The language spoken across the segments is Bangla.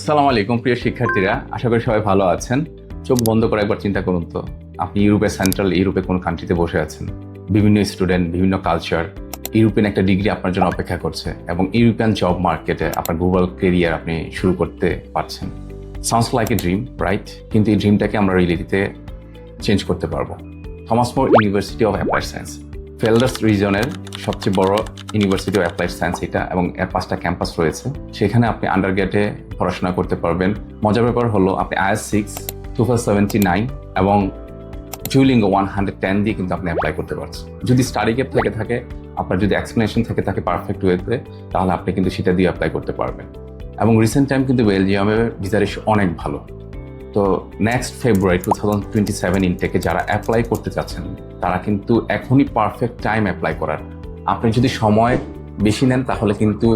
আসসালামু আলাইকুম প্রিয় শিক্ষার্থীরা, আশা করি সবাই ভালো আছেন। চোখ বন্ধ করে একবার চিন্তা করুন তো, আপনি সেন্ট্রাল ইউরোপে কোন কান্ট্রিতে বসে আছেন। বিভিন্ন স্টুডেন্ট, বিভিন্ন কালচার, ইউরোপিয়ান একটা ডিগ্রি আপনার জন্য অপেক্ষা করছে এবং ইউরোপিয়ান জব মার্কেটে আপনার গ্লোবাল কেরিয়ার আপনি শুরু করতে পারছেন। Sounds like a dream, right? কিন্তু এই ড্রিমটাকে আমরা রিয়েলিটিতে চেঞ্জ করতে পারবো। Thomas More University of Applied Science Flanders রিজনের সবচেয়ে বড় ইউনিভার্সিটি অফ অ্যাপ্লাইড সায়েন্স এটা, এবং এর 5টা ক্যাম্পাস রয়েছে। সেখানে আপনি আন্ডারগ্রেডে পড়াশোনা করতে পারবেন। মজার ব্যাপার হলো আপনি IELTS 6, TOEFL 79 এবং Duolingo 110 দিয়ে কিন্তু আপনি অ্যাপ্লাই করতে পারছেন। যদি স্টাডি গ্যাপ থেকে থাকে, আপনার যদি এক্সপ্লেনেশন থেকে থাকে পারফেক্ট ওয়েতে, তাহলে আপনি কিন্তু সেটা দিয়ে অ্যাপ্লাই করতে পারবেন। এবং রিসেন্ট টাইম কিন্তু বেলজিয়ামের ভিসা রেশিও অনেক ভালো। তো নেক্সট ফেব্রুয়ারি 2027 ইনটেকে যারা অ্যাপ্লাই করতে চাচ্ছেন, তারা কিন্তু এখনই পারফেক্ট টাইম অ্যাপ্লাই করার। আপনি যদি সময় বেশি নেন তাহলে কিন্তু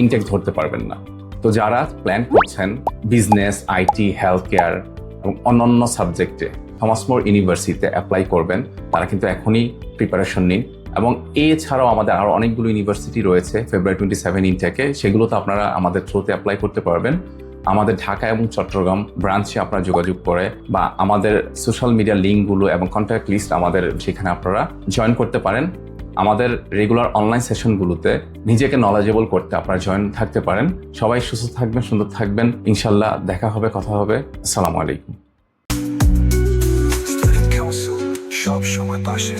ইনটেক ধরতে পারবেন না। তো যারা প্ল্যান করছেন বিজনেস, IT, হেলথ কেয়ার এবং অন্যান্য সাবজেক্টে থমাস মোর ইউনিভার্সিটিতে অ্যাপ্লাই করবেন, তারা কিন্তু এখনই প্রিপারেশন নিন। এবং এছাড়াও আমাদের আরও অনেকগুলো ইউনিভার্সিটি রয়েছে ফেব্রুয়ারি 27 ইনটেকে, সেগুলোতে আপনারা আমাদের থ্রুতে অ্যাপ্লাই করতে পারবেন। আমাদের ঢাকা এবং চট্টগ্রাম ব্রাঞ্চে আপনারা যোগাযোগ করে বা আমাদের সোশ্যাল মিডিয়া লিঙ্কগুলো এবং কন্ট্যাক্ট লিস্ট আমাদের সেখানে আপনারা জয়েন করতে পারেন। আমাদের রেগুলার অনলাইন সেশনগুলোতে নিজেকে নলেজেবল করতে আপনারা জয়েন থাকতে পারেন। সবাই সুস্থ থাকবেন, সুন্দর থাকবেন। ইনশাল্লাহ দেখা হবে, কথা হবে। আসসালামু আলাইকুম। সব সময় পাশে